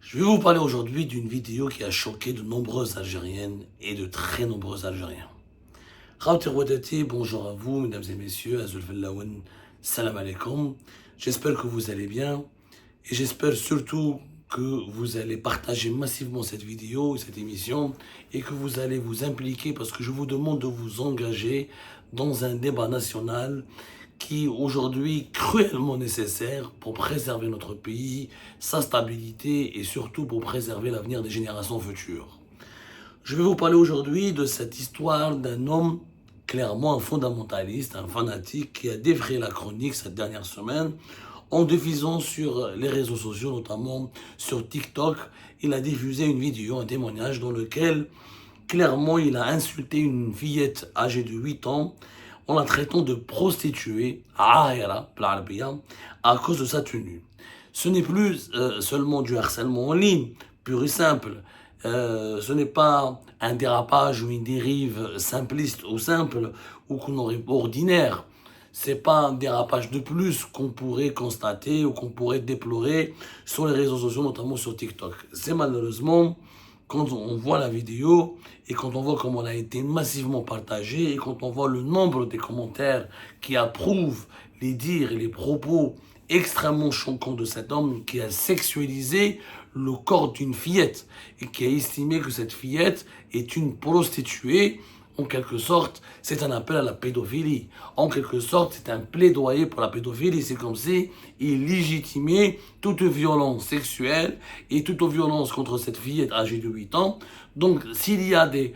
Je vais vous parler aujourd'hui d'une vidéo qui a choqué de nombreuses Algériennes et de très nombreux Algériens. Rawti Rouadati, bonjour à vous, mesdames et messieurs, Azul Fellaouen, salam alaikum. J'espère que vous allez bien et j'espère surtout que vous allez partager massivement cette vidéo, cette émission et que vous allez vous impliquer parce que je vous demande de vous engager dans un débat national qui est aujourd'hui cruellement nécessaire pour préserver notre pays, sa stabilité et surtout pour préserver l'avenir des générations futures. Je vais vous parler aujourd'hui de cette histoire d'un homme clairement un fondamentaliste, un fanatique qui a défrayé la chronique cette dernière semaine en diffusant sur les réseaux sociaux, notamment sur TikTok. Il a diffusé une vidéo, un témoignage dans lequel clairement il a insulté une fillette âgée de 8 ans en la traitant de prostituée, à cause de sa tenue. Ce n'est plus seulement du harcèlement en ligne, pur et simple. Ce n'est pas un dérapage ou une dérive simpliste ou simple ou qu'on aurait ordinaire. C'est pas un dérapage de plus qu'on pourrait constater ou qu'on pourrait déplorer sur les réseaux sociaux, notamment sur TikTok. C'est malheureusement quand on voit la vidéo et quand on voit comment elle a été massivement partagée et quand on voit le nombre des commentaires qui approuvent les dires et les propos extrêmement choquants de cet homme qui a sexualisé le corps d'une fillette et qui a estimé que cette fillette est une prostituée. En quelque sorte, c'est un appel à la pédophilie. En quelque sorte, c'est un plaidoyer pour la pédophilie. C'est comme si il légitimait toute violence sexuelle et toute violence contre cette fillette âgée de 8 ans. Donc, s'il y a des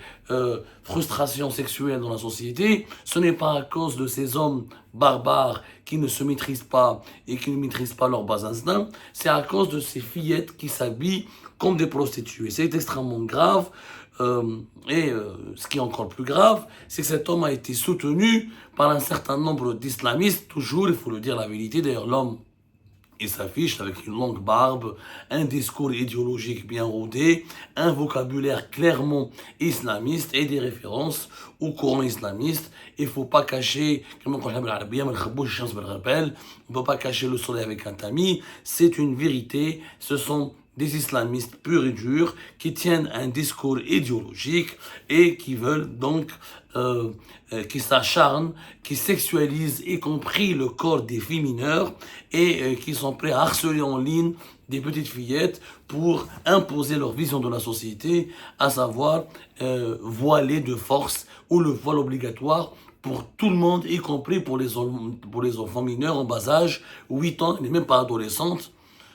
frustrations sexuelles dans la société, ce n'est pas à cause de ces hommes barbares qui ne se maîtrisent pas et qui ne maîtrisent pas leurs bas instincts, c'est à cause de ces fillettes qui s'habillent comme des prostituées. C'est extrêmement grave. Ce qui est encore plus grave, c'est que cet homme a été soutenu par un certain nombre d'islamistes, toujours, il faut le dire la vérité. D'ailleurs, l'homme, il s'affiche avec une longue barbe, un discours idéologique bien rodé, un vocabulaire clairement islamiste et des références au courant islamiste. Il ne faut pas cacher, on ne peut pas cacher le soleil avec un tamis, c'est une vérité, ce sont des islamistes purs et durs qui tiennent un discours idéologique et qui veulent donc, qui s'acharnent, qui sexualisent y compris le corps des filles mineures et qui sont prêts à harceler en ligne des petites fillettes pour imposer leur vision de la société, à savoir voiler de force ou le voile obligatoire pour tout le monde, y compris pour les enfants mineurs en bas âge, 8 ans, et même pas adolescentes.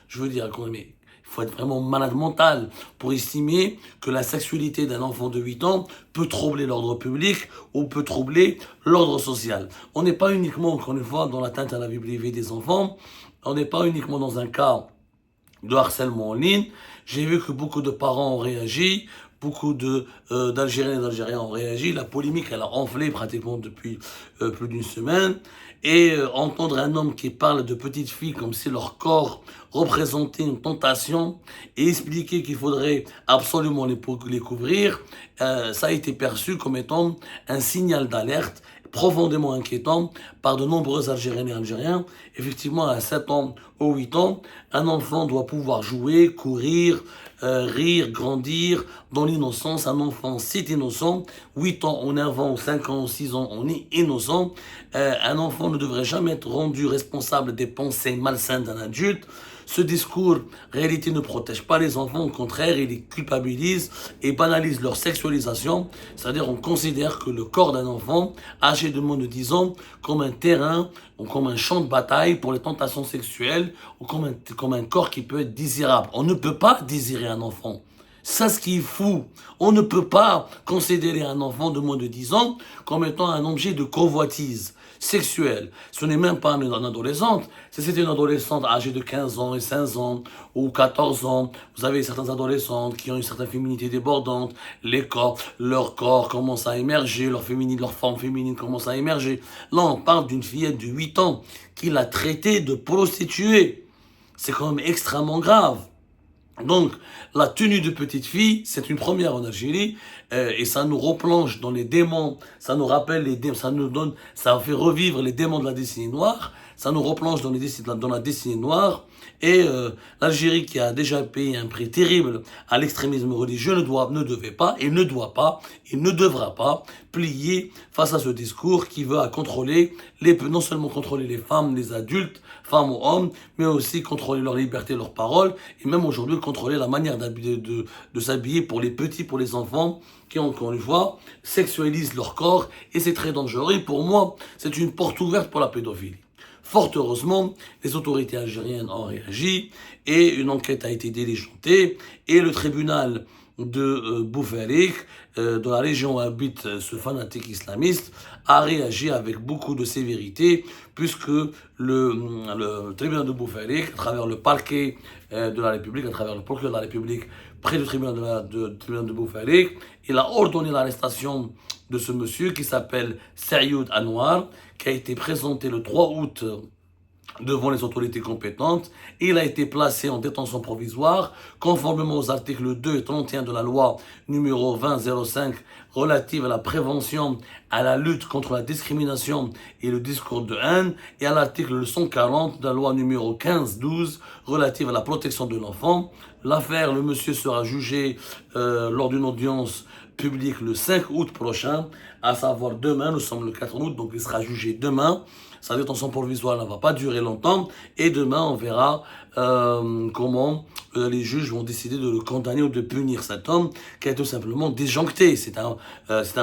Je veux dire, mais il faut être vraiment malade mental pour estimer que la sexualité d'un enfant de 8 ans peut troubler l'ordre public ou peut troubler l'ordre social. On n'est pas uniquement, encore une fois, dans l'atteinte à la vie privée des enfants, on n'est pas uniquement dans un cas de harcèlement en ligne. J'ai vu que beaucoup de parents ont réagi, beaucoup d'Algériens et d'Algériens ont réagi. La polémique, elle a enflé pratiquement depuis plus d'une semaine. Et entendre un homme qui parle de petites filles comme si leur corps représentait une tentation et expliquer qu'il faudrait absolument les couvrir, ça a été perçu comme étant un signal d'alerte profondément inquiétant par de nombreux Algériens et Algériens. Effectivement, à 7 ans ou 8 ans, un enfant doit pouvoir jouer, courir, rire, grandir dans l'innocence. Un enfant, c'est innocent. 8 ans, ou 9 ans, ou 5 ans, ou 6 ans, on est innocent. Un enfant ne devrait jamais être rendu responsable des pensées malsaines d'un adulte. Ce discours, en réalité, ne protège pas les enfants. Au contraire, il les culpabilise et banalise leur sexualisation. C'est-à-dire, on considère que le corps d'un enfant, âgé de moins de 10 ans, comme un terrain ou comme un champ de bataille pour les tentations sexuelles ou comme un corps qui peut être désirable. On ne peut pas désirer un enfant. Ça, ce qui est fou. On ne peut pas considérer un enfant de moins de 10 ans comme étant un objet de convoitise sexuelle. Ce n'est même pas une adolescente. Si c'était une adolescente âgée de 15 ans et 16 ans ou 14 ans, vous avez certaines adolescentes qui ont une certaine féminité débordante, leur corps commence à émerger, leur forme féminine commence à émerger. Là, on parle d'une fillette de 8 ans qui l'a traitée de prostituée. C'est quand même extrêmement grave. Donc, la tenue de petite fille, c'est une première en Algérie, et ça nous replonge dans les démons, ça nous rappelle les démons, ça fait revivre les démons de la décennie noire, ça nous replonge dans la décennie noire. Et l'Algérie, qui a déjà payé un prix terrible à l'extrémisme religieux, ne devra pas plier face à ce discours qui veut contrôler non seulement contrôler les femmes, les adultes, femmes ou hommes, mais aussi contrôler leur liberté, leurs paroles, et même aujourd'hui contrôler la manière de s'habiller pour les petits, pour les enfants, qui, encore une fois, sexualisent leur corps, et c'est très dangereux. Et pour moi, c'est une porte ouverte pour la pédophilie. Fort heureusement, les autorités algériennes ont réagi et une enquête a été diligentée et le tribunal de Boufarik, dans la région où habite ce fanatique a réagi avec beaucoup de sévérité puisque le tribunal de Boufarik, à travers le parquet de la République, à travers le procureur de la République, près du tribunal de Boufarik, il a ordonné l'arrestation de ce monsieur qui s'appelle Sayoud Anwar, qui a été présenté le 3 août devant les autorités compétentes. Il a été placé en détention provisoire, conformément aux articles 2 et 31 de la loi numéro 2005 relative à la prévention, à la lutte contre la discrimination et le discours de haine, et à l'article 140 de la loi numéro 15-12 relative à la protection de l'enfant. L'affaire, le monsieur sera jugé lors d'une audience publique le 5 août prochain, à savoir demain, nous sommes le 4 août, donc il sera jugé demain. Sa détention provisoire ne va pas durer longtemps, et demain on verra comment les juges vont décider de le condamner ou de punir cet homme qui est tout simplement disjoncté. C'est un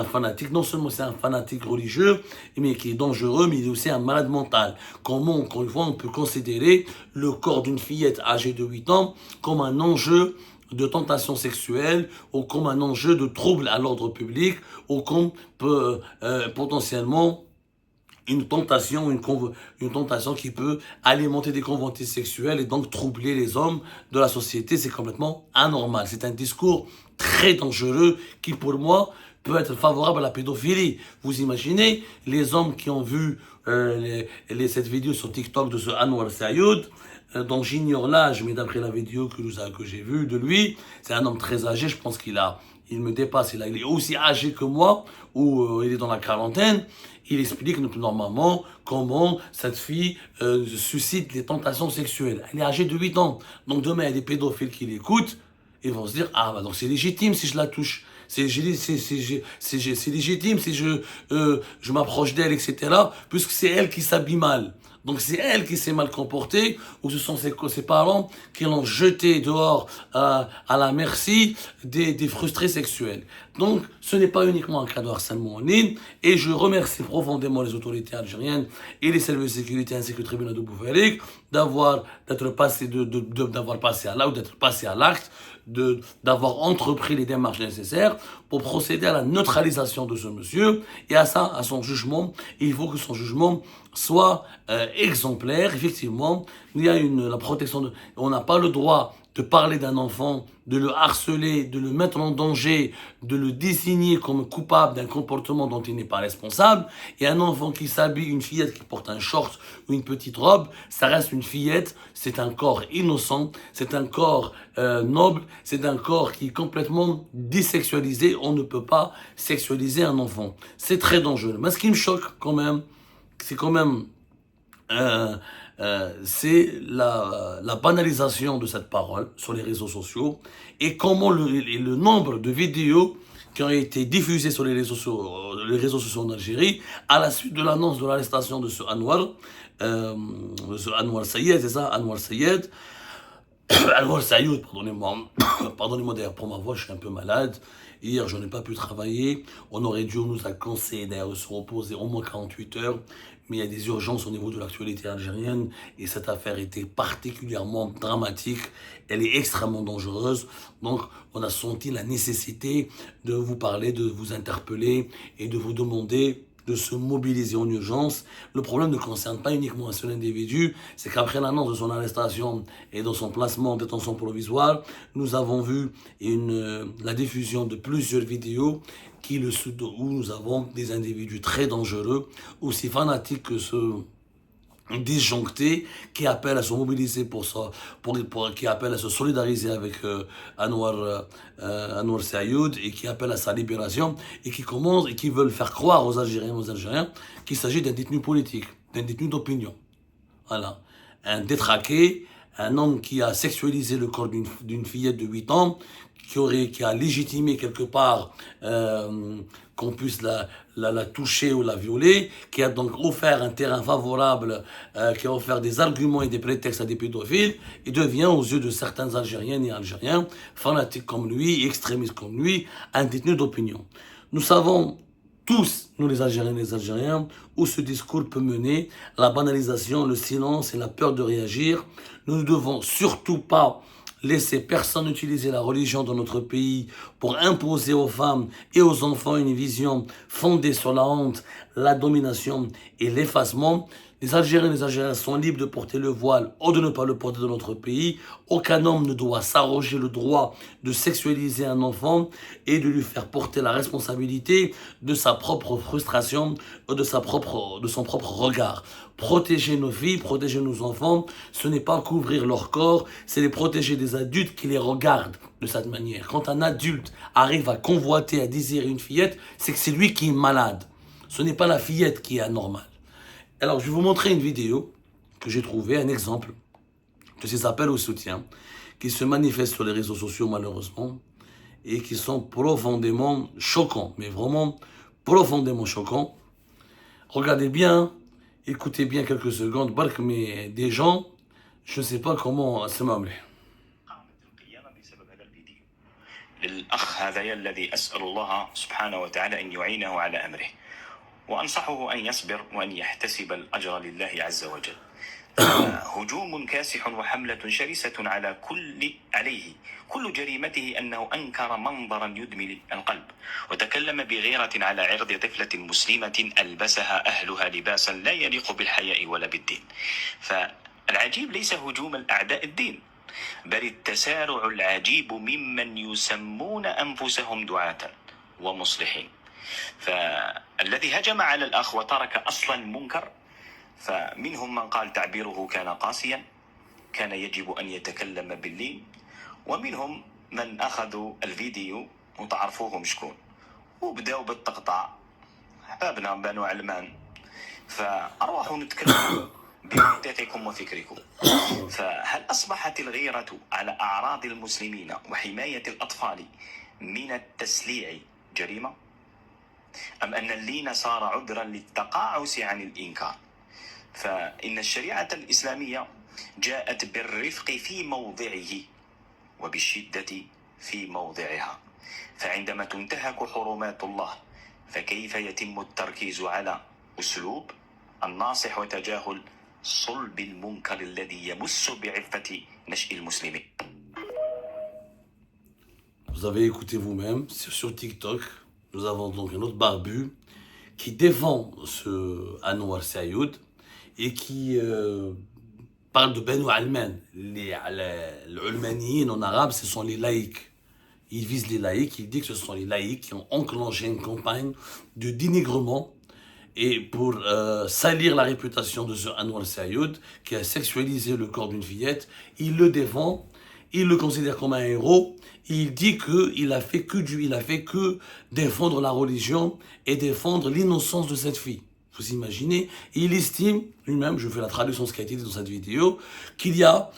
fanatique, non seulement c'est un fanatique religieux, mais qui est dangereux, mais il est aussi un malade mental. Comment, encore une fois, on peut considérer le corps d'une fillette âgée de 8 ans comme un enjeu de tentation sexuelle ou comme un enjeu de trouble à l'ordre public ou comme potentiellement une tentation qui peut alimenter des convoitises sexuelles et donc troubler les hommes de la société. C'est complètement anormal. C'est un discours très dangereux qui, pour moi, peut être favorable à la pédophilie. Vous imaginez les hommes qui ont vu cette vidéo sur TikTok de ce Anwar Sayoud, dont j'ignore l'âge, mais d'après la vidéo que j'ai vue de lui, c'est un homme très âgé, je pense il me dépasse, il est aussi âgé que moi, ou il est dans la quarantaine. Il explique normalement comment cette fille suscite des tentations sexuelles. Elle est âgée de 8 ans. Donc demain, il y a des pédophiles qui l'écoutent. Ils vont se dire, ah bah donc c'est légitime si je la touche. C'est légitime si je m'approche d'elle, etc. Puisque c'est elle qui s'habille mal. Donc c'est elle qui s'est mal comportée, ou ce sont ses parents qui l'ont jetée dehors à la merci des frustrés sexuels. Donc ce n'est pas uniquement un cas de harcèlement en ligne, et je remercie profondément les autorités algériennes et les services de sécurité ainsi que le tribunal de Boufarik d'avoir passé à l'acte, d'avoir entrepris les démarches nécessaires pour procéder à la neutralisation de ce monsieur et à son jugement. Il faut que son jugement soit exemplaire. Effectivement, il y a la protection on n'a pas le droit de parler d'un enfant, de le harceler, de le mettre en danger, de le désigner comme coupable d'un comportement dont il n'est pas responsable. Et un enfant qui s'habille, une fillette qui porte un short ou une petite robe, ça reste une fillette, c'est un corps innocent, c'est un corps noble, c'est un corps qui est complètement désexualisé. On ne peut pas sexualiser un enfant. C'est très dangereux. Mais ce qui me choque quand même, c'est quand même c'est la banalisation de cette parole sur les réseaux sociaux et comment le nombre de vidéos qui ont été diffusées sur les réseaux sociaux en Algérie à la suite de l'annonce de l'arrestation de ce Anwar Sayed, c'est ça, Anwar Sayed. Anwar Sayoud, pardonnez-moi d'ailleurs pour ma voix, je suis un peu malade. Hier, je n'ai pas pu travailler. On aurait dû nous a conseillé d'ailleurs de se reposer au moins 48 heures. Mais il y a des urgences au niveau de l'actualité algérienne et cette affaire était particulièrement dramatique. Elle est extrêmement dangereuse. Donc, on a senti la nécessité de vous parler, de vous interpeller et de vous demander de se mobiliser en urgence. Le problème ne concerne pas uniquement un seul individu, c'est qu'après l'annonce de son arrestation et de son placement en détention provisoire, nous avons vu la diffusion de plusieurs vidéos où nous avons des individus très dangereux, aussi fanatiques que ceux disjonctés, qui appellent à se mobiliser qui appellent à se solidariser avec Anwar Sayoud et qui appellent à sa libération et qui veulent faire croire aux Algériens qu'il s'agit d'un détenu politique, d'un détenu d'opinion. Voilà. Un détraqué, un homme qui a sexualisé le corps d'une fillette de 8 ans, qui a légitimé quelque part qu'on puisse la toucher ou la violer, qui a donc offert un terrain favorable, qui a offert des arguments et des prétextes à des pédophiles, il devient aux yeux de certains Algériennes et Algériens, fanatiques comme lui, extrémistes comme lui, un détenu d'opinion. Nous savons tous, nous les Algériens et les Algériens, où ce discours peut mener, la banalisation, le silence et la peur de réagir. Nous ne devons surtout pas laisser personne utiliser la religion dans notre pays pour imposer aux femmes et aux enfants une vision fondée sur la honte, la domination et l'effacement. Les Algériens et les Algériens sont libres de porter le voile ou de ne pas le porter dans notre pays. Aucun homme ne doit s'arroger le droit de sexualiser un enfant et de lui faire porter la responsabilité de sa propre frustration ou de son propre regard. Protéger nos filles, protéger nos enfants, ce n'est pas couvrir leur corps, c'est les protéger des adultes qui les regardent de cette manière. Quand un adulte arrive à convoiter, à désirer une fillette, c'est que c'est lui qui est malade. Ce n'est pas la fillette qui est anormale. Alors, je vais vous montrer une vidéo que j'ai trouvée, un exemple de ces appels au soutien qui se manifestent sur les réseaux sociaux malheureusement et qui sont profondément choquants, mais vraiment profondément choquants. Regardez bien, écoutez bien quelques secondes, bark, mais des gens, je ne sais pas comment c'est m'amener. للأخ هذا الذي أسأل الله سبحانه وتعالى أن يعينه على أمره وأنصحه أن يصبر وأن يحتسب الأجر لله عز وجل. هجوم كاسح وحملة شرسة عليه كل جريمته أنه أنكر منظرا يدمي القلب وتكلم بغيرة على عرض طفلة مسلمة ألبسها أهلها لباسا لا يليق بالحياء ولا بالدين. فالعجيب ليس هجوم الأعداء الدين بل التسارع العجيب ممن يسمون أنفسهم دعاة ومصلحين. فالذي هجم على الأخ وترك أصلا منكر، فمنهم من قال تعبيره كان قاسيا، كان يجب أن يتكلم باللين، ومنهم من أخذوا الفيديو وتعرفوهم شكون وبدأوا بالتقطع أحبابنا بنو علمان. فأرواحوا نتكلم بمنطقكم وفكركم. فهل أصبحت الغيرة على أعراض المسلمين وحماية الأطفال من التسليع جريمة؟ أم أن اللين صار عذرا للتقاعس عن الإنكار؟ فإن الشريعة الإسلامية جاءت بالرفق في موضعه وبالشدة في موضعها. فعندما تنتهك حرمات الله فكيف يتم التركيز على أسلوب الناصح وتجاهل صلب المنكر الذي يمس بعفة نشء المسلمين. Vous avez écouté vous-même, sur TikTok, nous avons donc un autre barbu qui défend ce Anwar Sayoud et qui parle de Banu Alman. Les Ulmaniyin en arabe, ce sont les laïcs. Il vise les laïcs, il dit que ce sont les laïcs qui ont enclenché une campagne de dénigrement et pour salir la réputation de ce Anwar Sayoud qui a sexualisé le corps d'une fillette. Il le défend, il le considère comme un héros. Il dit qu'il a fait que défendre la religion et défendre l'innocence de cette fille. Vous imaginez, il estime lui-même, je fais la traduction de ce qui a été dit dans cette vidéo, qu'il y a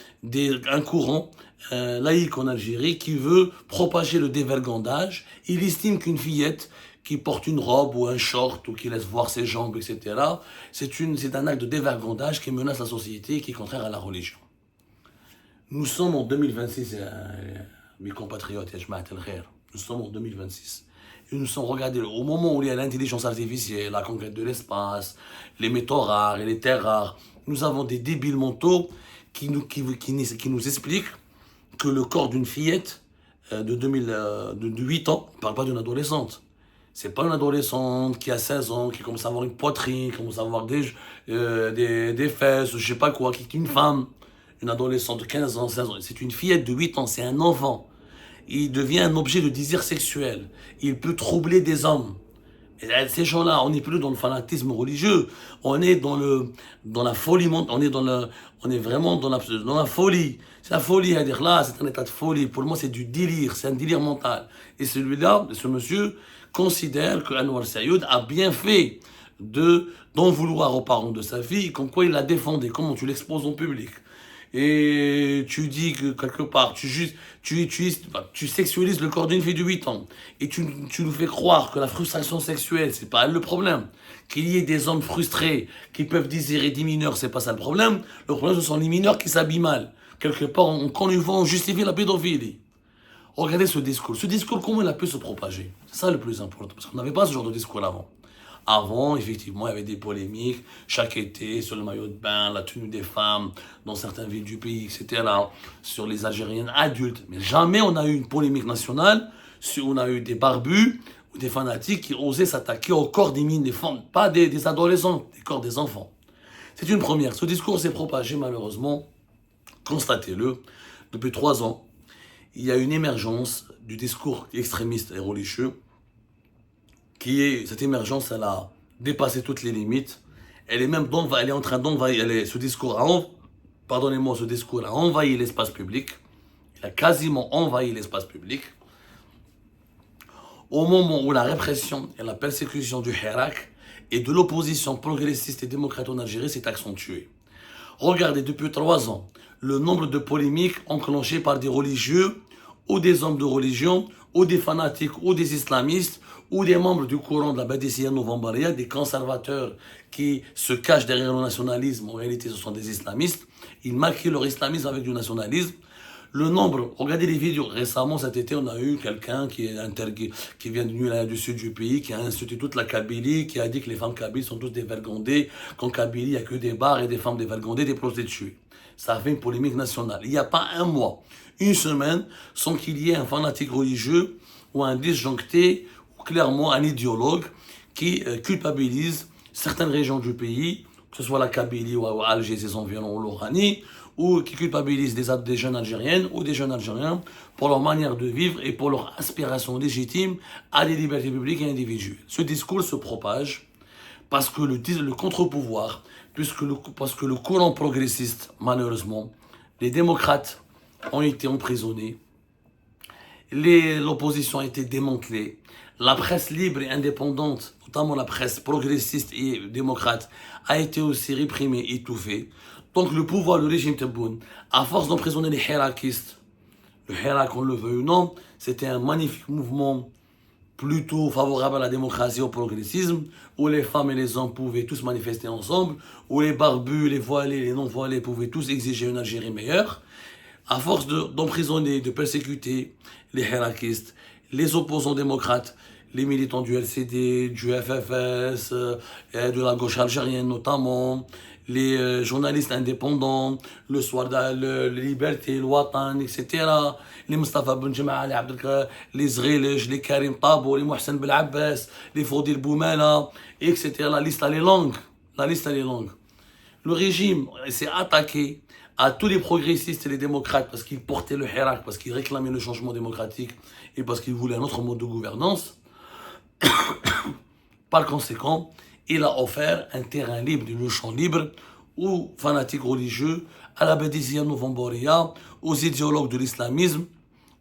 un courant laïque en Algérie qui veut propager le dévergondage. Il estime qu'une fillette qui porte une robe ou un short ou qui laisse voir ses jambes, etc., c'est un acte de dévergondage qui menace la société et qui est contraire à la religion. Nous sommes en 2026, mes compatriotes, nous sommes en 2026. Et nous sommes, regardez, au moment où il y a l'intelligence artificielle, la conquête de l'espace, les métaux rares et les terres rares, nous avons des débiles mentaux qui nous expliquent que le corps d'une fillette de 8 ans, on ne parle pas d'une adolescente. C'est pas une adolescente qui a 16 ans, qui commence à avoir une poitrine, qui commence à avoir des fesses, je sais pas quoi, qui est une femme. Une adolescente de 15 ans, 16 ans, c'est une fillette de 8 ans, c'est un enfant. Il devient un objet de désir sexuel. Il peut troubler des hommes. Et ces gens-là, on n'est plus dans le fanatisme religieux. On est dans la folie, on est vraiment dans la folie. C'est la folie à dire là, c'est un état de folie. Pour moi, c'est du délire, c'est un délire mental. Et celui-là, ce monsieur, considère que Anwar Sayoud a bien fait d'en vouloir aux parents de sa fille, comme quoi il la défendait, comment tu l'exposes en public. Et tu dis que quelque part, tu sexualises le corps d'une fille de 8 ans. Et tu nous fais croire que la frustration sexuelle, c'est pas elle le problème. Qu'il y ait des hommes frustrés qui peuvent désirer des mineurs, c'est pas ça le problème. Le problème, ce sont les mineurs qui s'habillent mal. Quelque part, quand une fois, on justifie la pédophilie. Regardez ce discours. Ce discours, comment il a pu se propager? C'est ça le plus important. Parce qu'on n'avait pas ce genre de discours avant. Avant, effectivement, il y avait des polémiques chaque été sur le maillot de bain, la tenue des femmes dans certaines villes du pays, etc. Sur les Algériennes adultes. Mais jamais on a eu une polémique nationale où on a eu des barbus ou des fanatiques qui osaient s'attaquer au corps des mines, des femmes, pas des adolescents, des corps des enfants. C'est une première. Ce discours s'est propagé malheureusement, constatez-le, depuis 3 ans. Il y a une émergence du discours extrémiste et religieux cette émergence, elle a dépassé toutes les limites. Elle est même elle est en train d'envahir, ce discours a envahi l'espace public. Il a quasiment envahi l'espace public. Au moment où la répression et la persécution du Hirak et de l'opposition progressiste et démocrate en Algérie s'est accentuée. Regardez, depuis 3 ans, le nombre de polémiques enclenchées par des religieux ou des hommes de religion, ou des fanatiques, ou des islamistes, ou des membres du courant de la Badissia Novembaria, des conservateurs qui se cachent derrière le nationalisme. En réalité, ce sont des islamistes. Ils maquillent leur islamisme avec du nationalisme. Le nombre, regardez les vidéos. Récemment, cet été, on a eu quelqu'un qui vient du sud du pays, qui a insulté toute la Kabylie, qui a dit que les femmes kabyles sont toutes des vergondées, qu'en Kabylie, il n'y a que des bars et des femmes des vergondées, des prostituées. Ça a fait une polémique nationale. Il n'y a pas un mois, une semaine, sans qu'il y ait un fanatique religieux ou un disjoncté, ou clairement un idéologue qui culpabilise certaines régions du pays, que ce soit la Kabylie ou Alger, ses environs, ou l'Oranie, ou qui culpabilise des jeunes Algériennes ou des jeunes Algériens pour leur manière de vivre et pour leur aspiration légitime à des libertés publiques et individuelles. Ce discours se propage parce que le contre-pouvoir, parce que le courant progressiste, malheureusement, les démocrates ont été emprisonnés, l'opposition a été démantelée, la presse libre et indépendante, notamment la presse progressiste et démocrate, a été aussi réprimée, étouffée. Donc le pouvoir, le régime Tebboune, à force d'emprisonner les hirakistes, le Hirak, on le veut ou non, c'était un magnifique mouvement plutôt favorable à la démocratie et au progressisme, où les femmes et les hommes pouvaient tous manifester ensemble, où les barbus, les voilés, les non-voilés pouvaient tous exiger une Algérie meilleure. À force d'emprisonner, de persécuter les hirakistes, les opposants démocrates, les militants du LCD, du FFS, de la gauche algérienne notamment, les journalistes indépendants, le Soir le Liberté, le Watan, etc. Les Mustafa Ben Jema'a, les Zrilej, les Karim Tabo, les Mohsen Belabbas, les Fodil Boumela, etc. La liste elle est longue. La liste elle est longue. Le régime s'est attaqué à tous les progressistes et les démocrates parce qu'ils portaient le Hirak, parce qu'ils réclamaient le changement démocratique et parce qu'ils voulaient un autre mode de gouvernance. Par conséquent, il a offert un terrain libre, un champ libre aux fanatiques religieux, à la Badissia Novembaria, aux idéologues de l'islamisme,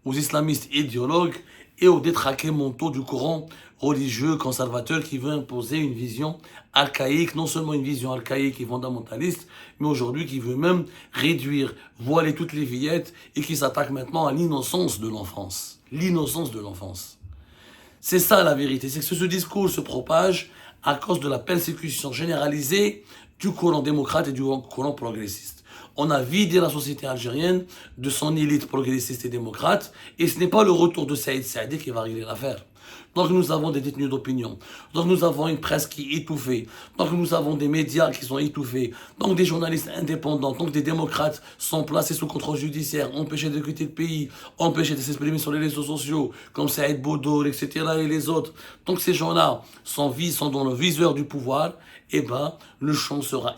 aux islamistes idéologues et aux détraqués mentaux du courant religieux conservateur qui veut imposer une vision archaïque, non seulement une vision archaïque et fondamentaliste, mais aujourd'hui qui veut même réduire, voiler toutes les villettes et qui s'attaque maintenant à l'innocence de l'enfance. L'innocence de l'enfance. C'est ça la vérité, c'est que ce discours se propage à cause de la persécution généralisée du courant démocrate et du courant progressiste. On a vidé la société algérienne de son élite progressiste et démocrate, et ce n'est pas le retour de Saïd Saadi qui va régler l'affaire. Donc nous avons des détenus d'opinion, donc nous avons une presse qui est étouffée, donc nous avons des médias qui sont étouffés, donc des journalistes indépendants, donc des démocrates sont placés sous contrôle judiciaire, empêchés de quitter le pays, empêchés de s'exprimer sur les réseaux sociaux, comme Saïd Boudour, etc. et les autres. Donc ces gens-là sont dans le viseur du pouvoir, et ben le champ sera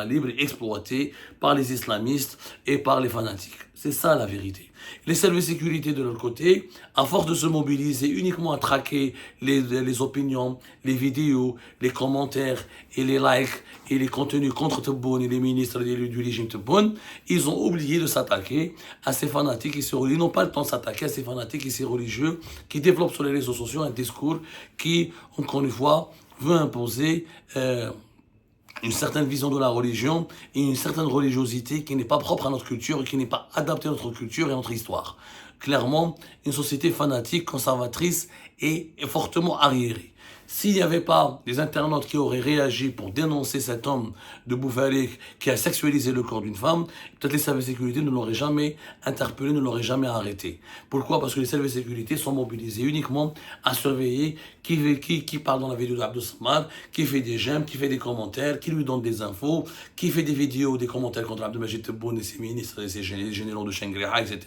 libre et exploité par les islamistes et par les fanatiques. C'est ça la vérité. Les services de sécurité de leur côté, à force de se mobiliser uniquement à traquer les opinions, les vidéos, les commentaires et les likes et les contenus contre Tebboune et les ministres du régime Tebboune, ils ont oublié de s'attaquer à ces fanatiques et ces religieux. Ils n'ont pas le temps de s'attaquer à ces fanatiques et ces religieux qui développent sur les réseaux sociaux un discours qui, encore une fois, veut imposer une certaine vision de la religion et une certaine religiosité qui n'est pas propre à notre culture et qui n'est pas adaptée à notre culture et à notre histoire. Clairement, une société fanatique, conservatrice et fortement arriérée. S'il n'y avait pas des internautes qui auraient réagi pour dénoncer cet homme de Boufalik qui a sexualisé le corps d'une femme, peut-être les services de sécurité ne l'auraient jamais interpellé, ne l'auraient jamais arrêté. Pourquoi? Parce que les services de sécurité sont mobilisés uniquement à surveiller qui parle dans la vidéo d'Abdou Samad, qui fait des j'aime, qui fait des commentaires, qui lui donne des infos, qui fait des vidéos, des commentaires contre Abdelmajid Tebboune et ses ministres et ses généraux de Shangri-La, etc.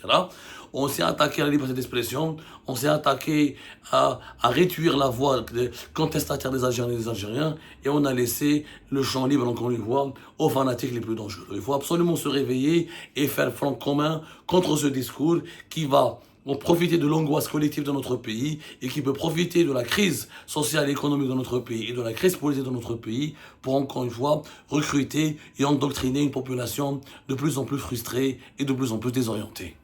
On s'est attaqué à la liberté d'expression, on s'est attaqué à réduire la voix contestataire des Algériens et des Algériens, et on a laissé le champ libre, encore une fois, aux fanatiques les plus dangereux. Il faut absolument se réveiller et faire front commun contre ce discours qui va profiter de l'angoisse collective de notre pays et qui peut profiter de la crise sociale et économique de notre pays et de la crise politique de notre pays pour, encore une fois, recruter et endoctriner une population de plus en plus frustrée et de plus en plus désorientée.